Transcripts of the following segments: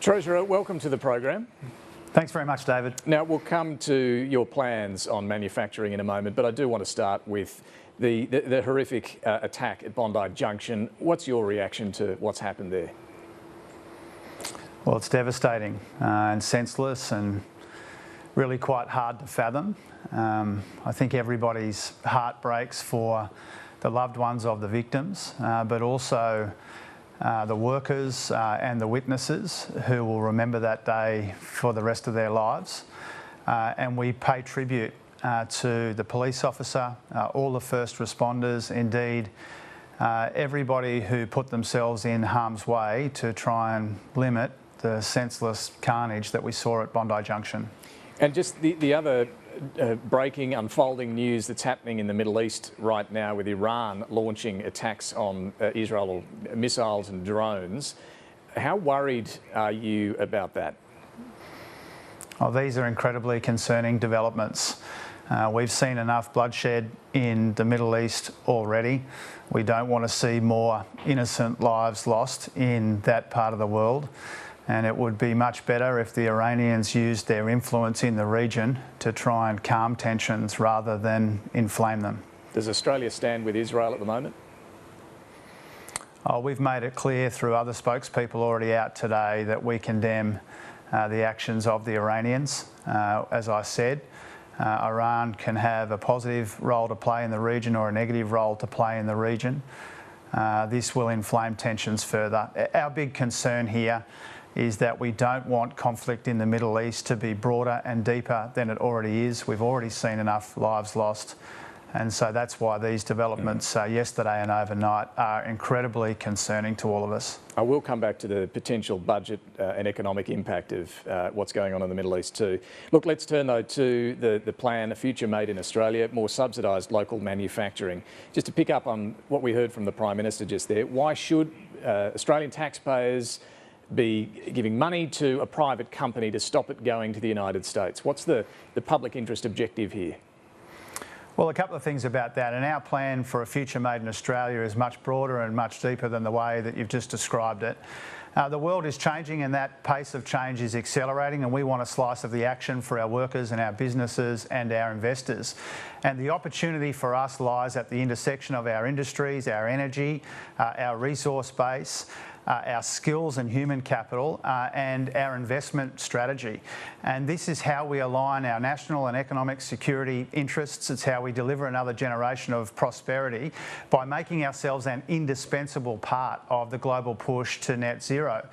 Treasurer, welcome to the program. Thanks very much, David. Now, we'll come to your plans on manufacturing in a moment, but I do want to start with the horrific attack at Bondi Junction. What's your reaction to what's happened there? Well, it's devastating and senseless and really quite hard to fathom. I think everybody's heart breaks for the loved ones of the victims, but also the workers and the witnesses who will remember that day for the rest of their lives. And we pay tribute to the police officer, all the first responders, indeed everybody who put themselves in harm's way to try and limit the senseless carnage that we saw at Bondi Junction. And just the other breaking, unfolding news that's happening in the Middle East right now with Iran launching attacks on Israel, missiles and drones. How worried are you about that? Oh, these are incredibly concerning developments. We've seen enough bloodshed in the Middle East already. We don't want to see more innocent lives lost in that part of the world. And it would be much better if the Iranians used their influence in the region to try and calm tensions rather than inflame them. Does Australia stand with Israel at the moment? Oh, we've made it clear through other spokespeople already out today that we condemn the actions of the Iranians. As I said, Iran can have a positive role to play in the region or a negative role to play in the region. This will inflame tensions further. Our big concern here is that we don't want conflict in the Middle East to be broader and deeper than it already is. We've already seen enough lives lost. And so that's why these developments yesterday and overnight are incredibly concerning to all of us. I will come back to the potential budget and economic impact of what's going on in the Middle East too. Look, let's turn though to the plan, A Future Made in Australia, more subsidised local manufacturing. Just to pick up on what we heard from the Prime Minister just there, why should Australian taxpayers be giving money to a private company to stop it going to the United States? What's the public interest objective here? Well, a couple of things about that. And our plan for A Future Made in Australia is much broader and much deeper than the way that you've just described it. The world is changing and that pace of change is accelerating, and we want a slice of the action for our workers and our businesses and our investors. And the opportunity for us lies at the intersection of our industries, our energy, our resource base, our skills and human capital, and our investment strategy. And this is how we align our national and economic security interests. It's how we deliver another generation of prosperity by making ourselves an indispensable part of the global push to net zero.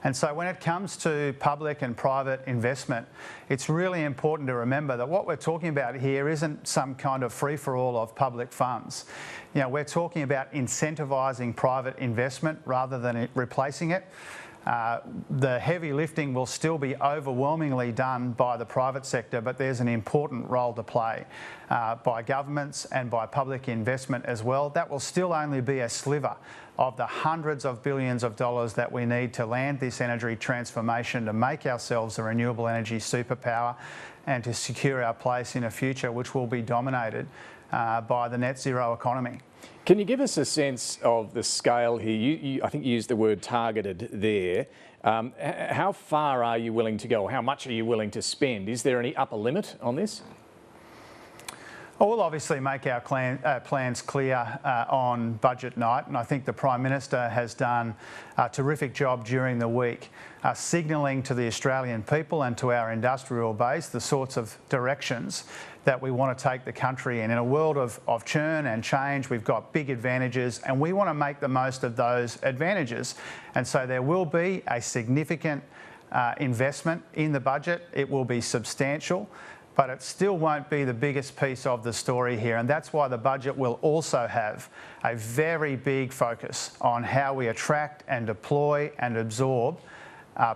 And so when it comes to public and private investment, it's really important to remember that what we're talking about here isn't some kind of free-for-all of public funds. You know, we're talking about incentivising private investment rather than replacing it. The heavy lifting will still be overwhelmingly done by the private sector, but there's an important role to play by governments and by public investment as well. That will still only be a sliver of the hundreds of billions of dollars that we need to land this energy transformation to make ourselves a renewable energy superpower and to secure our place in a future which will be dominated by the net zero economy. Can you give us a sense of the scale here? I think you used the word targeted there. How far are you willing to go? How much are you willing to spend? Is there any upper limit on this? Well, we'll obviously make our plans clear on budget night, and I think the Prime Minister has done a terrific job during the week signalling to the Australian people and to our industrial base the sorts of directions that we want to take the country in. In a world of churn and change, we've got big advantages and we want to make the most of those advantages. And so there will be a significant investment in the budget. It will be substantial, but it still won't be the biggest piece of the story here. And that's why the budget will also have a very big focus on how we attract and deploy and absorb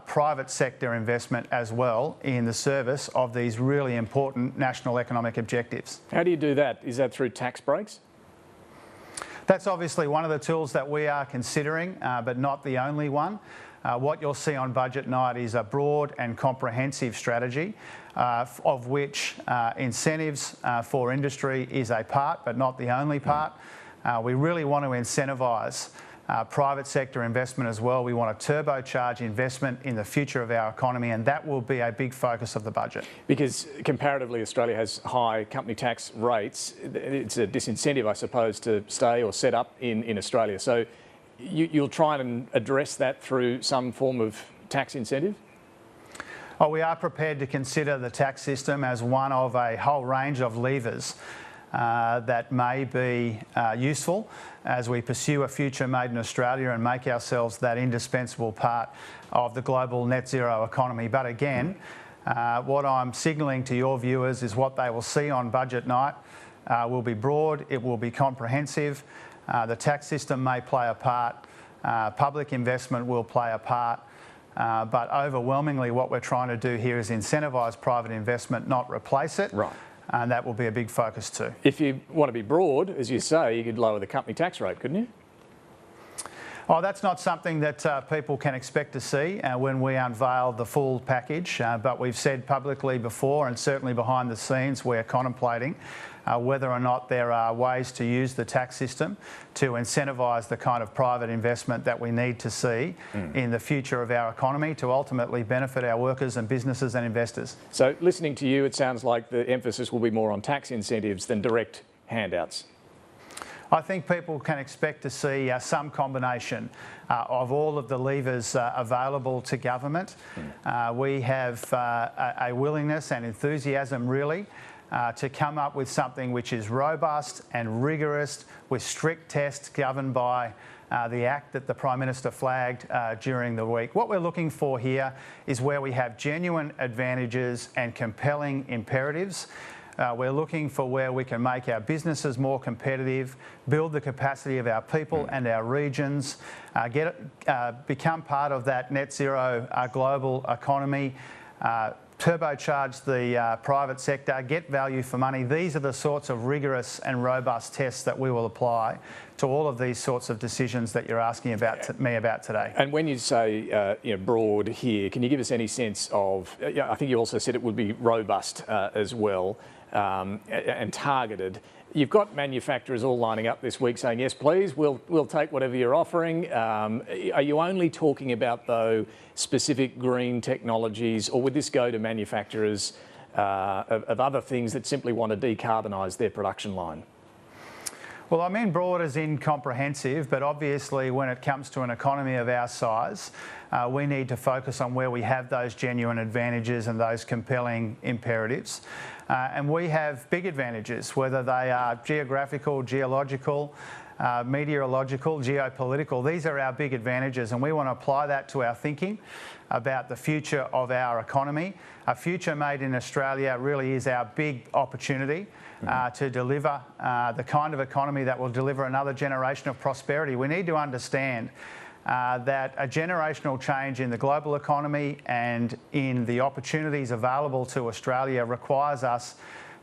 private sector investment as well in the service of these really important national economic objectives. How do you do that? Is that through tax breaks? That's obviously one of the tools that we are considering, but not the only one. What you'll see on budget night is a broad and comprehensive strategy of which incentives for industry is a part, but not the only part. We really want to incentivise private sector investment as well. We want to turbocharge investment in the future of our economy, and that will be a big focus of the budget. Because comparatively, Australia has high company tax rates. It's a disincentive, I suppose, to stay or set up in Australia. So you'll try and address that through some form of tax incentive? Oh, we are prepared to consider the tax system as one of a whole range of levers that may be useful as we pursue a future made in Australia and make ourselves that indispensable part of the global net zero economy. But again, what I'm signalling to your viewers is what they will see on budget night will be broad, it will be comprehensive. The tax system may play a part, public investment will play a part, but overwhelmingly what we're trying to do here is incentivise private investment, not replace it. Right. And that will be a big focus too. If you want to be broad, as you say, you could lower the company tax rate, couldn't you? Oh, that's not something that people can expect to see when we unveil the full package, but we've said publicly before and certainly behind the scenes we're contemplating whether or not there are ways to use the tax system to incentivise the kind of private investment that we need to see in the future of our economy to ultimately benefit our workers and businesses and investors. So listening to you, it sounds like the emphasis will be more on tax incentives than direct handouts. I think people can expect to see some combination of all of the levers available to government. We have a willingness and enthusiasm really to come up with something which is robust and rigorous with strict tests governed by the Act that the Prime Minister flagged during the week. What we're looking for here is where we have genuine advantages and compelling imperatives. We're looking for where we can make our businesses more competitive, build the capacity of our people and our regions, become part of that net zero global economy, turbocharge the private sector, get value for money. These are the sorts of rigorous and robust tests that we will apply to all of these sorts of decisions that you're asking about me about today. And when you say broad here, can you give us any sense of, I think you also said it would be robust as well and targeted. You've got manufacturers all lining up this week saying, yes, please, we'll take whatever you're offering. Are you only talking about, though, specific green technologies, or would this go to manufacturers of other things that simply want to decarbonise their production line? Well, I mean broad as in comprehensive, but obviously when it comes to an economy of our size, we need to focus on where we have those genuine advantages and those compelling imperatives. And we have big advantages, whether they are geographical, geological, meteorological, geopolitical. These are our big advantages, and we want to apply that to our thinking about the future of our economy. A future made in Australia really is our big opportunity to deliver the kind of economy that will deliver another generation of prosperity. We need to understand that a generational change in the global economy and in the opportunities available to Australia requires us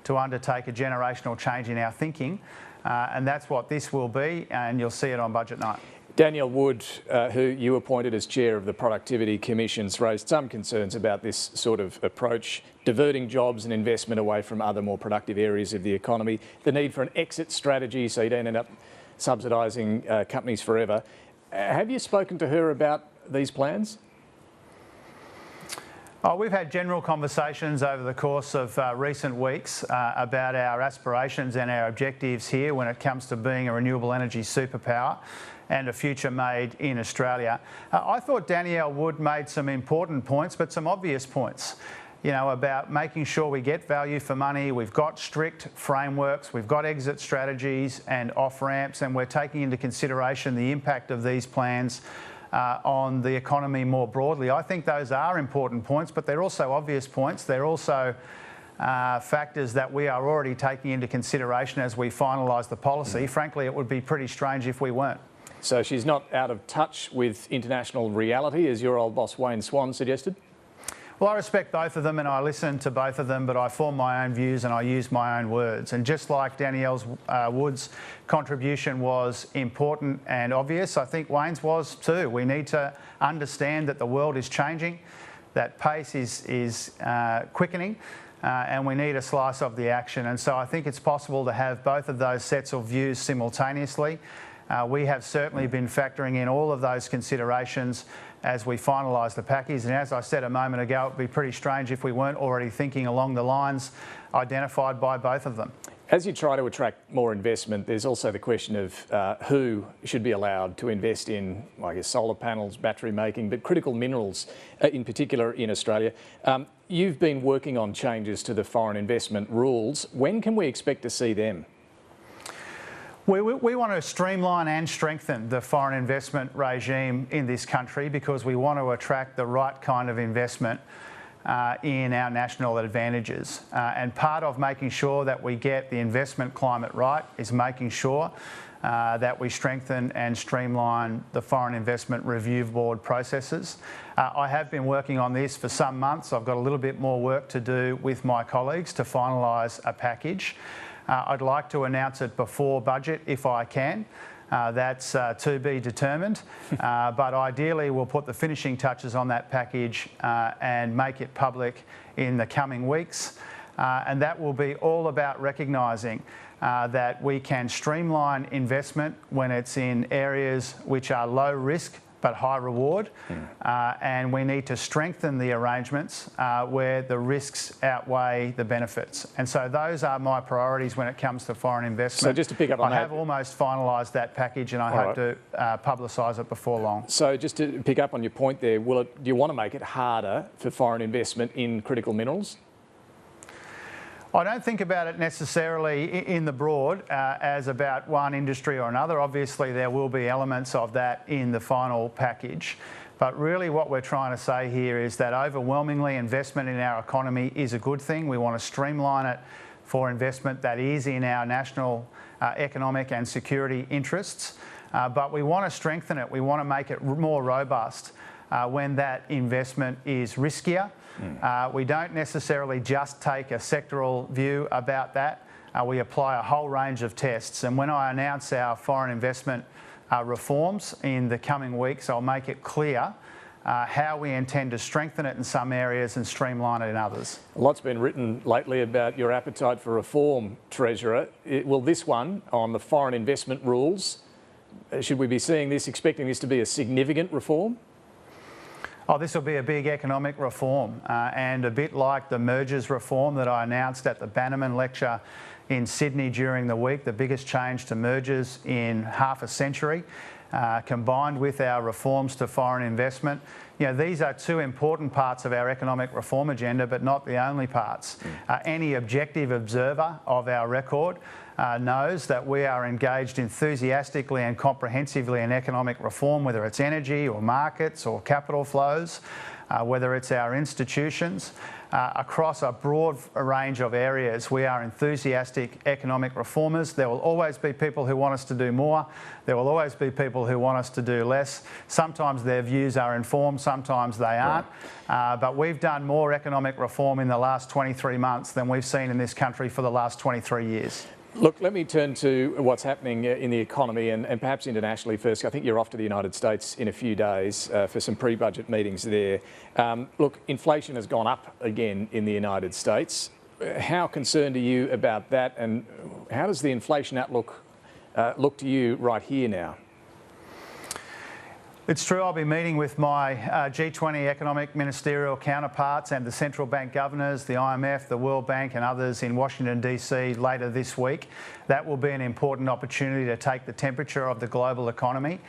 to undertake a generational change in our thinking, and that's what this will be, and you'll see it on budget night. Danielle Wood, who you appointed as chair of the Productivity Commission's, raised some concerns about this sort of approach, diverting jobs and investment away from other more productive areas of the economy, the need for an exit strategy so you don't end up subsidising companies forever. Have you spoken to her about these plans? Oh, we've had general conversations over the course of recent weeks about our aspirations and our objectives here when it comes to being a renewable energy superpower and a future made in Australia. I thought Danielle Wood made some important points, but some obvious points, you know, about making sure we get value for money. We've got strict frameworks, we've got exit strategies and off-ramps, and we're taking into consideration the impact of these plans on the economy more broadly. I think those are important points, but they're also obvious points. They're also factors that we are already taking into consideration as we finalise the policy. Frankly, it would be pretty strange if we weren't. So she's not out of touch with international reality, as your old boss Wayne Swan suggested? Well, I respect both of them and I listen to both of them, but I form my own views and I use my own words. And just like Danielle Wood's contribution was important and obvious, I think Wayne's was too. We need to understand that the world is changing, that pace is quickening, and we need a slice of the action. And so I think it's possible to have both of those sets of views simultaneously. We have certainly been factoring in all of those considerations as we finalise the package. And as I said a moment ago, it would be pretty strange if we weren't already thinking along the lines identified by both of them. As you try to attract more investment, there's also the question of who should be allowed to invest in, I guess, solar panels, battery making, but critical minerals in particular in Australia. You've been working on changes to the foreign investment rules. When can we expect to see them? We want to streamline and strengthen the foreign investment regime in this country because we want to attract the right kind of investment in our national advantages. And part of making sure that we get the investment climate right is making sure that we strengthen and streamline the Foreign Investment Review Board processes. I have been working on this for some months. I've got a little bit more work to do with my colleagues to finalise a package. I'd like to announce it before budget if I can. That's to be determined, but ideally we'll put the finishing touches on that package and make it public in the coming weeks. And that will be all about recognising that we can streamline investment when it's in areas which are low risk but high reward, and we need to strengthen the arrangements where the risks outweigh the benefits. And so those are my priorities when it comes to foreign investment. So just to pick up on that, I have almost finalised that package and I hope to publicise it before long. So just to pick up on your point there, do you want to make it harder for foreign investment in critical minerals? I don't think about it necessarily in the broad as about one industry or another. Obviously, there will be elements of that in the final package. But really what we're trying to say here is that overwhelmingly investment in our economy is a good thing. We want to streamline it for investment that is in our national economic and security interests. But we want to strengthen it. We want to make it more robust when that investment is riskier. We don't necessarily just take a sectoral view about that. We apply a whole range of tests. And when I announce our foreign investment reforms in the coming weeks, I'll make it clear how we intend to strengthen it in some areas and streamline it in others. A lot's been written lately about your appetite for reform, Treasurer. Will this one on the foreign investment rules, should we be seeing this, expecting this to be a significant reform? Oh, this will be a big economic reform and a bit like the mergers reform that I announced at the Bannerman lecture in Sydney during the week, the biggest change to mergers in half a century, combined with our reforms to foreign investment. You know, these are two important parts of our economic reform agenda, but not the only parts. Any objective observer of our record knows that we are engaged enthusiastically and comprehensively in economic reform, whether it's energy or markets or capital flows, whether it's our institutions. Across a broad range of areas, we are enthusiastic economic reformers. There will always be people who want us to do more. There will always be people who want us to do less. Sometimes their views are informed, sometimes they aren't. But we've done more economic reform in the last 23 months than we've seen in this country for the last 23 years. Look, let me turn to what's happening in the economy and perhaps internationally first. I think you're off to the United States in a few days for some pre-budget meetings there. Look, inflation has gone up again in the United States. How concerned are you about that, and how does the inflation outlook look to you right here now? It's true, I'll be meeting with my G20 economic ministerial counterparts and the central bank governors, the IMF, the World Bank and others in Washington DC later this week. That will be an important opportunity to take the temperature of the global economy.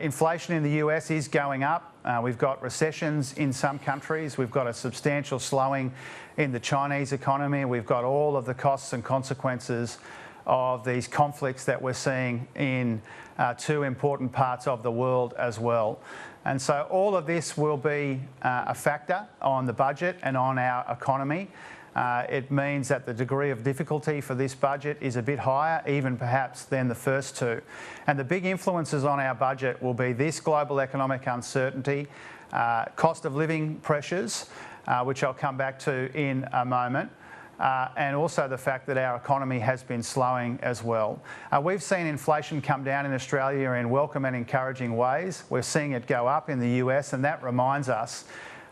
Inflation in the US is going up. We've got recessions in some countries. We've got a substantial slowing in the Chinese economy. We've got all of the costs and consequences of these conflicts that we're seeing in two important parts of the world as well. And so all of this will be a factor on the budget and on our economy. It means that the degree of difficulty for this budget is a bit higher, even perhaps than the first two. And the big influences on our budget will be this global economic uncertainty, cost of living pressures, which I'll come back to in a moment, and also the fact that our economy has been slowing as well. We've seen inflation come down in Australia in welcome and encouraging ways. We're seeing it go up in the US, and that reminds us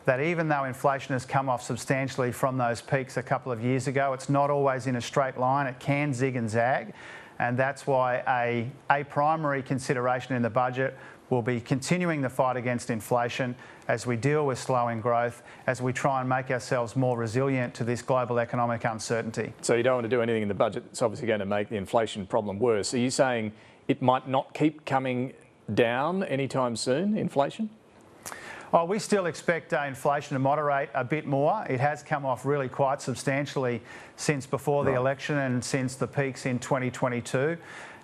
that even though inflation has come off substantially from those peaks a couple of years ago, it's not always in a straight line. It can zig and zag. and that's why a primary consideration in the budget will be continuing the fight against inflation as we deal with slowing growth, as we try and make ourselves more resilient to this global economic uncertainty. So you don't want to do anything in the budget that's obviously going to make the inflation problem worse. Are you saying it might not keep coming down anytime soon, inflation? Oh, we still expect inflation to moderate a bit more. It has come off really quite substantially since before the election and since the peaks in 2022.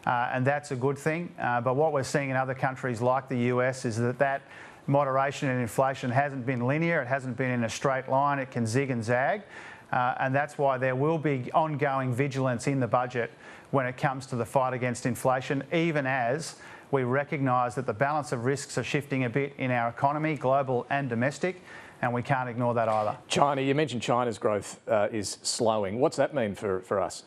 And that's a good thing. But what we're seeing in other countries like the US is that moderation in inflation hasn't been linear. It hasn't been in a straight line. It can zig and zag. And that's why there will be ongoing vigilance in the budget when it comes to the fight against inflation, even as we recognise that the balance of risks are shifting a bit in our economy, global and domestic, and we can't ignore that either. China, you mentioned China's growth is slowing. What's that mean for us?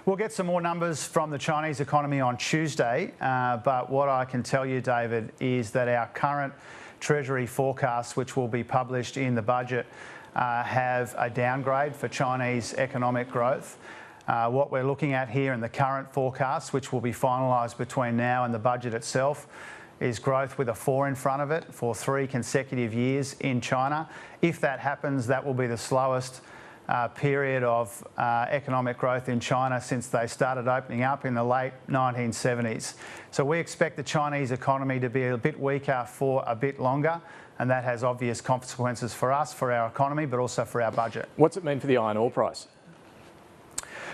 We'll get some more numbers from the Chinese economy on Tuesday, but what I can tell you, David, is that our current Treasury forecasts, which will be published in the budget, have a downgrade for Chinese economic growth. What we're looking at here in the current forecast, which will be finalised between now and the budget itself, is growth with a 4 in front of it for 3 consecutive years in China. If that happens, that will be the slowest period of economic growth in China since they started opening up in the late 1970s. So we expect the Chinese economy to be a bit weaker for a bit longer, and that has obvious consequences for us, for our economy, but also for our budget. What's it mean for the iron ore price?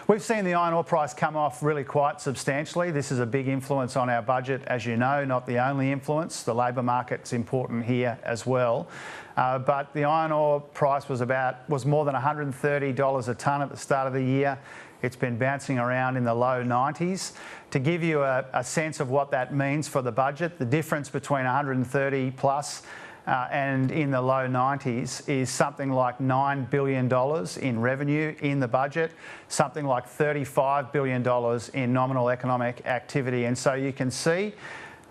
We've seen the iron ore price come off really quite substantially. This is a big influence on our budget, as you know, not the only influence. The labour market's important here as well. But the iron ore price was more than $130 a tonne at the start of the year. It's been bouncing around in the low 90s. To give you a sense of what that means for the budget, the difference between 130 plus and in the low 90s is something like $9 billion in revenue in the budget, something like $35 billion in nominal economic activity. And so you can see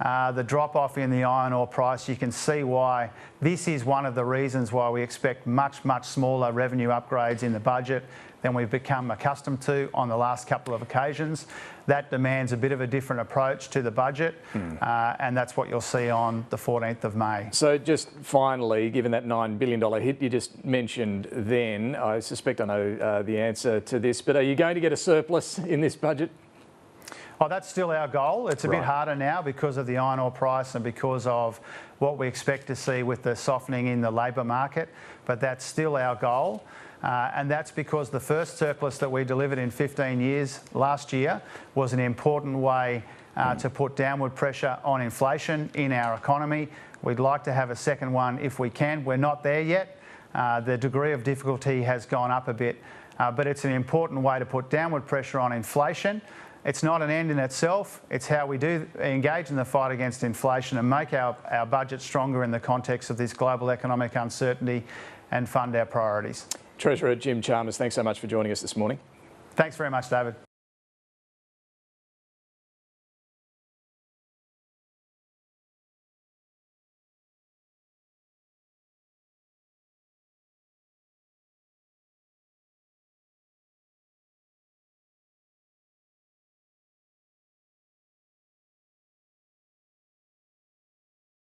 the drop-off in the iron ore price. You can see why this is one of the reasons why we expect much, much smaller revenue upgrades in the budget than we've become accustomed to on the last couple of occasions. That demands a bit of a different approach to the budget, and that's what you'll see on the 14th of May. So just finally, given that $9 billion hit you just mentioned then, I suspect I know the answer to this, but are you going to get a surplus in this budget? Oh, that's still our goal. It's a bit harder now because of the iron ore price and because of what we expect to see with the softening in the labour market, but that's still our goal. And that's because the first surplus that we delivered in 15 years last year was an important way to put downward pressure on inflation in our economy. We'd like to have a second one if we can. We're not there yet. The degree of difficulty has gone up a bit, but it's an important way to put downward pressure on inflation. It's not an end in itself. It's how we do engage in the fight against inflation and make our budget stronger in the context of this global economic uncertainty and fund our priorities. Treasurer Jim Chalmers, thanks so much for joining us this morning. Thanks very much, David.